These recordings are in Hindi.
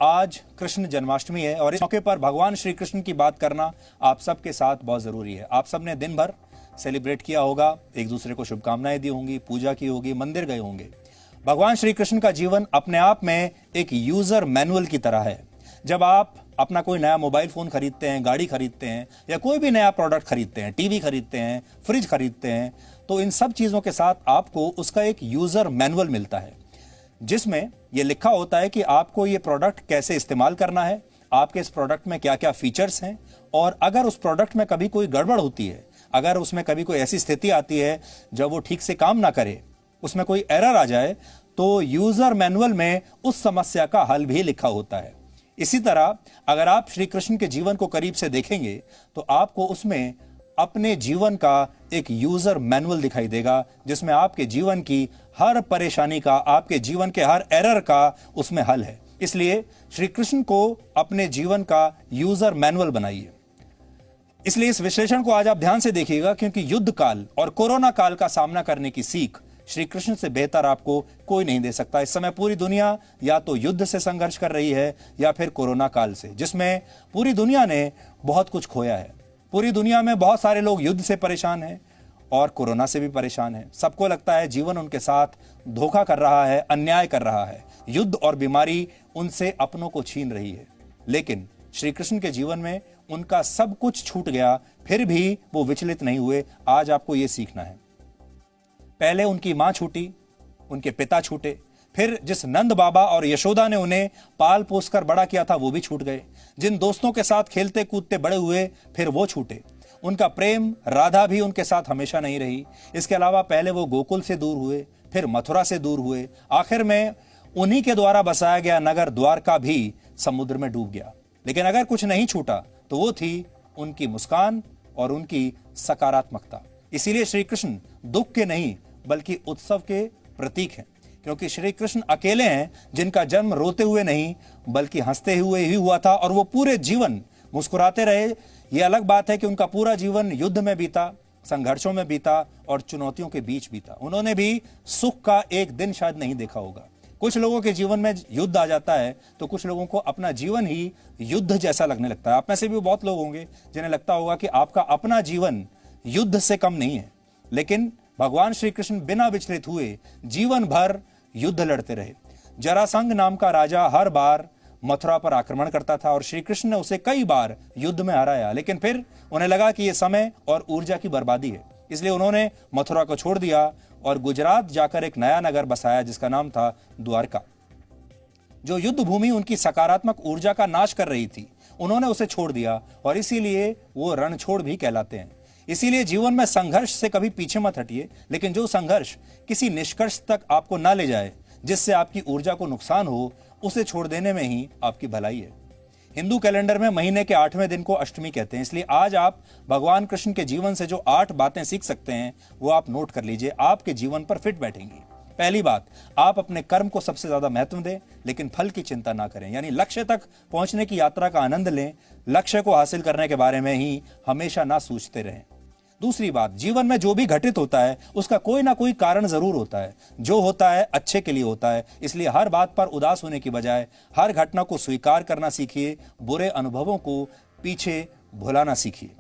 आज कृष्ण जन्माष्टमी है और इस मौके पर भगवान श्री कृष्ण की बात करना आप सबके साथ बहुत जरूरी है। आप सबने दिन भर सेलिब्रेट किया होगा, एक दूसरे को शुभकामनाएं दी होंगी, पूजा की होगी, मंदिर गए होंगे। भगवान श्री कृष्ण का जीवन अपने आप में एक यूजर मैनुअल की तरह है। जब आप अपना कोई नया मोबाइल फोन खरीदते हैं, गाड़ी खरीदते हैं या कोई भी नया प्रोडक्ट खरीदते हैं, टीवी खरीदते हैं, फ्रिज खरीदते हैं, तो इन सब चीजों के साथ आपको उसका एक यूजर मैनुअल मिलता है जिसमें यह लिखा होता है कि आपको यह प्रोडक्ट कैसे इस्तेमाल करना है, आपके इस प्रोडक्ट में क्या क्या फीचर्स हैं, और अगर उस प्रोडक्ट में कभी कोई गड़बड़ होती है, अगर उसमें कभी कोई ऐसी स्थिति आती है जब वो ठीक से काम ना करे, उसमें कोई एरर आ जाए, तो यूजर मैनुअल में उस समस्या का हल भी लिखा होता है। इसी तरह अगर आप श्री कृष्ण के जीवन को करीब से देखेंगे तो आपको उसमें अपने जीवन का एक यूजर मैनुअल दिखाई देगा जिसमें आपके जीवन की हर परेशानी का, आपके जीवन के हर एरर का उसमें हल है। इसलिए श्री कृष्ण को अपने जीवन का यूजर मैनुअल बनाइए। इसलिए इस विश्लेषण को आज आप ध्यान से देखिएगा, क्योंकि युद्ध काल और कोरोना काल का सामना करने की सीख श्री कृष्ण से बेहतर आपको कोई नहीं दे सकता। इस समय पूरी दुनिया या तो युद्ध से संघर्ष कर रही है या फिर कोरोना काल से, जिसमें पूरी दुनिया ने बहुत कुछ खोया है। पूरी दुनिया में बहुत सारे लोग युद्ध से परेशान हैं और कोरोना से भी परेशान हैं। सबको लगता है जीवन उनके साथ धोखा कर रहा है, अन्याय कर रहा है। युद्ध और बीमारी उनसे अपनों को छीन रही है, लेकिन श्री कृष्ण के जीवन में उनका सब कुछ छूट गया, फिर भी वो विचलित नहीं हुए। आज आपको ये सीखना है। पहले उनकी मां छूटी, उनके पिता छूटे, फिर जिस नंद बाबा और यशोदा ने उन्हें पाल पोस कर बड़ा किया था वो भी छूट गए। जिन दोस्तों के साथ खेलते कूदते बड़े हुए फिर वो छूटे। उनका प्रेम राधा भी उनके साथ हमेशा नहीं रही। इसके अलावा पहले वो गोकुल से दूर हुए, फिर मथुरा से दूर हुए, आखिर में उन्हीं के द्वारा बसाया गया नगर द्वारका भी समुद्र में डूब गया। लेकिन अगर कुछ नहीं छूटा तो वो थी उनकी मुस्कान और उनकी सकारात्मकता। इसीलिए श्री कृष्ण दुख के नहीं बल्कि उत्सव के प्रतीक हैं, क्योंकि श्री कृष्ण अकेले हैं जिनका जन्म रोते हुए नहीं बल्कि हंसते हुए ही हुआ था, और वो पूरे जीवन मुस्कुराते रहे। ये अलग बात है कि उनका पूरा जीवन युद्ध में बीता, संघर्षों में बीता और चुनौतियों के बीच बीता। उन्होंने भी सुख का एक दिन शायद नहीं देखा होगा। कुछ लोगों के जीवन में युद्ध आ जाता है तो कुछ लोगों को अपना जीवन ही युद्ध जैसा लगने लगता है। आप में से भी बहुत लोग होंगे जिन्हें लगता होगा कि आपका अपना जीवन युद्ध से कम नहीं है, लेकिन भगवान श्री कृष्ण बिना विचलित हुए जीवन भर युद्ध लड़ते रहे। जरासंध नाम का राजा हर बार मथुरा पर आक्रमण करता था और श्री कृष्ण ने उसे कई बार युद्ध में हराया, लेकिन फिर उन्हें लगा कि यह समय और ऊर्जा की बर्बादी है, इसलिए उन्होंने मथुरा को छोड़ दिया और गुजरात जाकर एक नया नगर बसाया जिसका नाम था द्वारका। जो युद्ध भूमि उनकी सकारात्मक ऊर्जा का नाश कर रही थी, उन्होंने उसे छोड़ दिया और इसीलिए वो रणछोड़ भी कहलाते हैं। इसीलिए जीवन में संघर्ष से कभी पीछे मत हटिए, लेकिन जो संघर्ष किसी निष्कर्ष तक आपको ना ले जाए, जिससे आपकी ऊर्जा को नुकसान हो, उसे छोड़ देने में ही आपकी भलाई है। हिंदू कैलेंडर में महीने के 8वें दिन को अष्टमी कहते हैं, इसलिए आज आप भगवान कृष्ण के जीवन से जो 8 बातें सीख सकते हैं वो आप नोट कर लीजिए, आपके जीवन पर फिट बैठेंगी। पहली बात, आप अपने कर्म को सबसे ज्यादा महत्व दें, लेकिन फल की चिंता ना करें, यानी लक्ष्य तक पहुंचने की यात्रा का आनंद लें, लक्ष्य को हासिल करने के बारे में ही हमेशा ना सोचते रहें। दूसरी बात, जीवन में जो भी घटित होता है उसका कोई ना कोई कारण जरूर होता है। जो होता है अच्छे के लिए होता है, इसलिए हर बात पर उदास होने की बजाय हर घटना को स्वीकार करना सीखिए, बुरे अनुभवों को पीछे भुलाना सीखिए।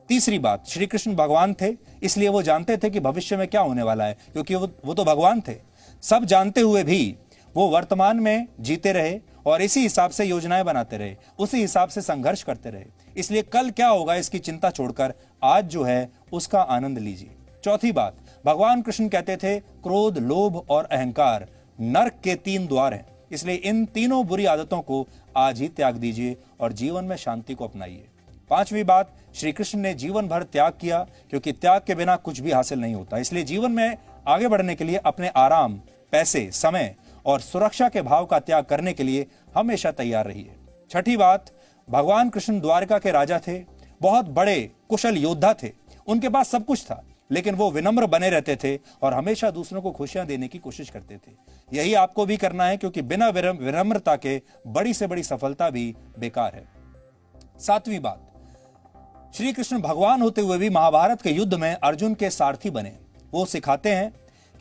तीसरी बात, श्री कृष्ण भगवान थे, इसलिए वो जानते थे कि भविष्य में क्या होने वाला है, क्योंकि वो तो भगवान थे। सब जानते हुए भी वो वर्तमान में जीते रहे और इसी हिसाब से योजनाएं बनाते रहे, उसी हिसाब से संघर्ष करते रहे। इसलिए कल क्या होगा इसकी चिंता छोड़कर आज जो है उसका आनंद लीजिए। चौथी बात, भगवान कृष्ण कहते थे क्रोध, लोभ और अहंकार नर्क के 3 द्वार हैं, इसलिए इन तीनों बुरी आदतों को आज ही त्याग दीजिए और जीवन में शांति को अपनाइए। पांचवी बात, श्री कृष्ण ने जीवन भर त्याग किया, क्योंकि त्याग के बिना कुछ भी हासिल नहीं होता। इसलिए जीवन में आगे बढ़ने के लिए अपने आराम, पैसे, समय और सुरक्षा के भाव का त्याग करने के लिए हमेशा तैयार रहिए। छठी बात, भगवान कृष्ण द्वारका के राजा थे, बहुत बड़े कुशल योद्धा थे, उनके पास सब कुछ था, लेकिन वो विनम्र बने रहते थे और हमेशा दूसरों को खुशियां देने की कोशिश करते थे। यही आपको भी करना है, क्योंकि बिना विनम्रता के बड़ी से बड़ी सफलता भी बेकार है। सातवीं बात, श्री कृष्ण भगवान होते हुए भी महाभारत के युद्ध में अर्जुन के सारथी बने। वो सिखाते हैं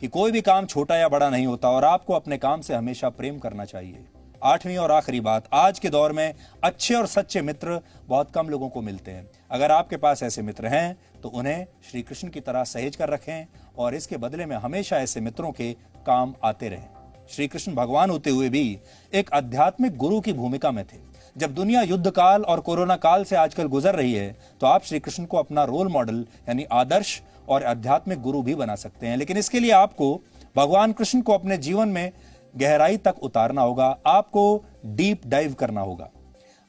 कि कोई भी काम छोटा या बड़ा नहीं होता और आपको अपने काम से हमेशा प्रेम करना चाहिए। 8वीं और आखिरी बात, आज के दौर में अच्छे और सच्चे मित्र बहुत कम लोगों को मिलते हैं। अगर आपके पास ऐसे मित्र हैं तो उन्हें श्री कृष्ण की तरह सहेज कर रखें और इसके बदले में हमेशा ऐसे मित्रों के काम आते रहें। श्री कृष्ण भगवान होते हुए भी एक आध्यात्मिक गुरु की भूमिका में थे। जब दुनिया युद्ध काल और कोरोना काल से आजकल गुजर रही है तो आप श्री कृष्ण को अपना रोल मॉडल यानी आदर्श और आध्यात्मिक गुरु भी बना सकते हैं। लेकिन इसके लिए आपको भगवान कृष्ण को अपने जीवन में गहराई तक उतारना होगा, आपको डीप डाइव करना होगा,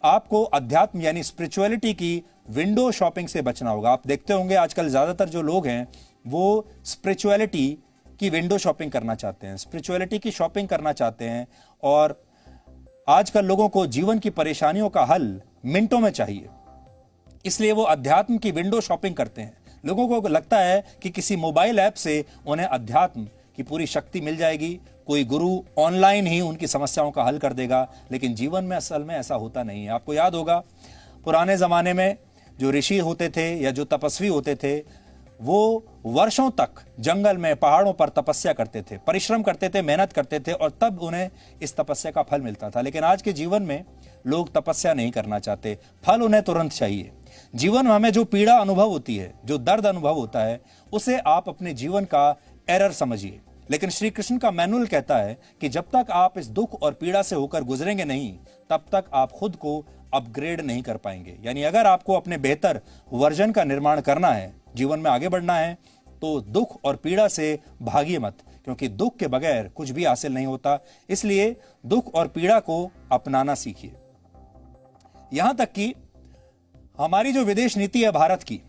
आपको अध्यात्म यानी स्पिरिचुअलिटी की विंडो शॉपिंग से बचना होगा। आप देखते होंगे आजकल ज्यादातर जो लोग हैं वो स्पिरिचुअलिटी की विंडो शॉपिंग करना चाहते हैं, स्पिरिचुअलिटी की शॉपिंग करना चाहते हैं और आजकल लोगों को जीवन की परेशानियों का हल मिनटों में चाहिए, इसलिए वो अध्यात्म की विंडो शॉपिंग करते हैं। लोगों को लगता है कि किसी मोबाइल ऐप से उन्हें अध्यात्म की पूरी शक्ति मिल जाएगी, कोई गुरु ऑनलाइन ही उनकी समस्याओं का हल कर देगा, लेकिन जीवन में असल में ऐसा होता नहीं है। आपको याद होगा पुराने जमाने में जो ऋषि होते थे या जो तपस्वी होते थे वो वर्षों तक जंगल में पहाड़ों पर तपस्या करते थे, परिश्रम करते थे, मेहनत करते थे और तब उन्हें इस तपस्या का फल मिलता था। लेकिन आज के जीवन में लोग तपस्या नहीं करना चाहते, फल उन्हें तुरंत चाहिए। जीवन में हमें जो पीड़ा अनुभव होती है, जो दर्द अनुभव होता है, उसे आप अपने जीवन का एरर समझिए। लेकिन श्री कृष्ण का मैनुअल कहता है कि जब तक आप इस दुख और पीड़ा से होकर गुजरेंगे नहीं, तब तक आप खुद को अपग्रेड नहीं कर पाएंगे। यानी अगर आपको अपने बेहतर वर्जन का निर्माण करना है, जीवन में आगे बढ़ना है, तो दुख और पीड़ा से भागिए मत, क्योंकि दुख के बगैर कुछ भी हासिल नहीं होता। इसलिए दुख और पीड़ा को अपनाना सीखिए। यहां तक कि हमारी जो विदेश नीति है भारत की,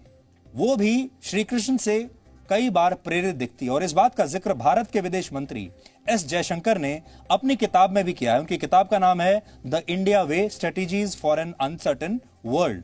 वो भी श्री कृष्ण से कई बार प्रेरित दिखती है और इस बात का जिक्र भारत के विदेश मंत्री एस जयशंकर ने अपनी किताब में भी किया है। उनकी किताब का नाम है the India way, strategies for an uncertain world.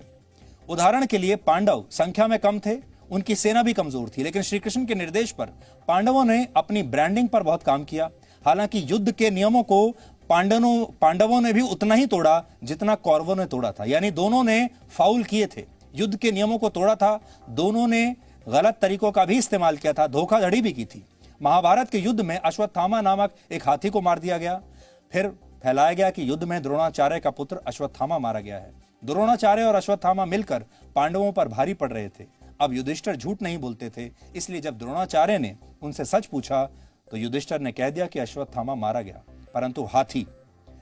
उदाहरण के लिए पांडव संख्या में कम थे, उनकी सेना भी कमजोर थी, लेकिन श्री कृष्ण के निर्देश पर पांडवों ने अपनी ब्रांडिंग पर बहुत काम किया। हालांकि युद्ध के नियमों को पांडवों ने भी उतना ही तोड़ा जितना कौरवों ने तोड़ा था। यानी दोनों ने फाउल किए थे, युद्ध के नियमों को तोड़ा था, दोनों ने गलत तरीकों का भी इस्तेमाल किया था, धोखाधड़ी भी की थी। महाभारत के युद्ध में अश्वत्थामा नामक एक हाथी को मार दिया गया। फिर फैलाया गया कि युद्ध में द्रोणाचार्य का पुत्र अश्वत्थामा मारा गया है। द्रोणाचार्य और अश्वत्थामा मिलकर पांडवों पर भारी पड़ रहे थे। अब युधिष्ठिर झूठ नहीं बोलते थे, इसलिए जब द्रोणाचार्य ने उनसे सच पूछा तो युधिष्ठिर ने कह दिया कि अश्वत्थामा मारा गया, परंतु हाथी।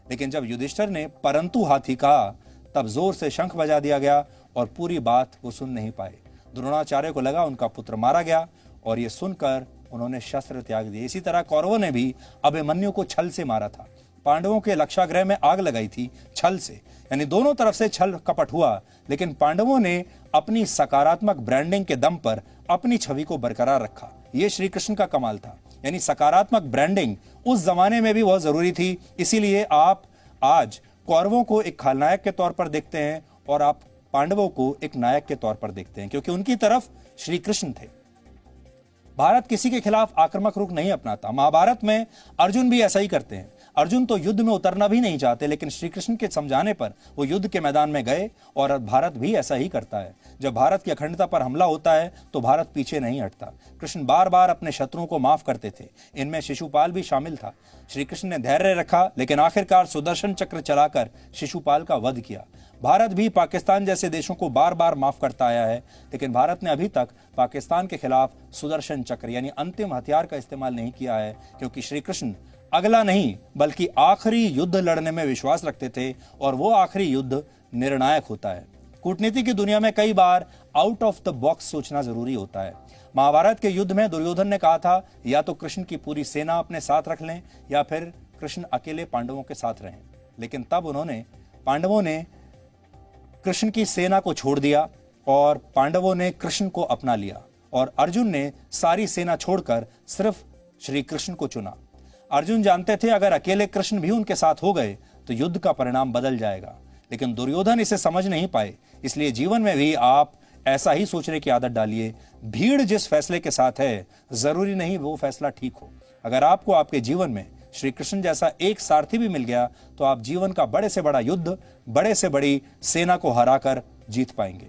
लेकिन जब युधिष्ठिर ने परंतु हाथी कहा, तब जोर से शंख बजा दिया गया और पूरी बात वो सुन नहीं पाए। द्रोणाचार्य को लगा उनका पुत्र मारा गया और ये सुनकर उन्होंने शस्त्र त्याग दिए। इसी तरह कौरवों ने भी अभिमन्यु को छल से मारा था। पांडवों के लक्षागृह में आग लगाई थी छल से, यानी दोनों तरफ से छल कपट हुआ, लेकिन पांडवों ने अपनी सकारात्मक ब्रांडिंग के दम पर अपनी छवि को बरकरार रखा। यह श्री कृष्ण का कमाल था। यानी सकारात्मक ब्रांडिंग उस जमाने में भी बहुत जरूरी थी। इसीलिए आप आज कौरवों को एक खलनायक के तौर पर देखते हैं और आप पांडवों को एक नायक के तौर पर देखते हैं, क्योंकि उनकी तरफ श्री कृष्ण थे। भारत किसी के खिलाफ आक्रामक रुख नहीं अपनाता। महाभारत में अर्जुन भी ऐसा ही करते हैं। अर्जुन तो युद्ध में उतरना भी नहीं चाहते, लेकिन श्री कृष्ण के समझाने पर वो युद्ध के मैदान में गए और भारत भी ऐसा ही करता है। जब भारत की अखंडता पर हमला होता है तो भारत पीछे नहीं हटता। कृष्ण बार बार अपने शत्रुओं को माफ करते थे, इनमें शिशुपाल भी शामिल था। श्री कृष्ण ने धैर्य रखा, लेकिन आखिरकार सुदर्शन चक्र चलाकर शिशुपाल का वध किया। भारत भी पाकिस्तान जैसे देशों को बार बार माफ करता आया है, लेकिन भारत ने अभी तक पाकिस्तान के खिलाफ सुदर्शन चक्र यानी अंतिम हथियार का इस्तेमाल नहीं किया है, क्योंकि श्री कृष्ण अगला नहीं बल्कि आखिरी युद्ध लड़ने में विश्वास रखते थे और वो आखिरी युद्ध निर्णायक होता है। कूटनीति की दुनिया में कई बार आउट ऑफ द बॉक्स सोचना जरूरी होता है। महाभारत के युद्ध में दुर्योधन ने कहा था या तो कृष्ण की पूरी सेना अपने साथ रख लें या फिर कृष्ण अकेले पांडवों के साथ रहें, लेकिन तब पांडवों ने कृष्ण की सेना को छोड़ दिया और पांडवों ने कृष्ण को अपना लिया और अर्जुन ने सारी सेना छोड़कर सिर्फ श्री कृष्ण को चुना। अर्जुन जानते थे अगर अकेले कृष्ण भी उनके साथ हो गए तो युद्ध का परिणाम बदल जाएगा, लेकिन दुर्योधन इसे समझ नहीं पाए। इसलिए जीवन में भी आप ऐसा ही सोचने की आदत डालिए। भीड़ जिस फैसले के साथ है जरूरी नहीं वो फैसला ठीक हो। अगर आपको आपके जीवन में श्री कृष्ण जैसा एक सारथी भी मिल गया तो आप जीवन का बड़े से बड़ा युद्ध, बड़े से बड़ी सेना को हराकर जीत पाएंगे।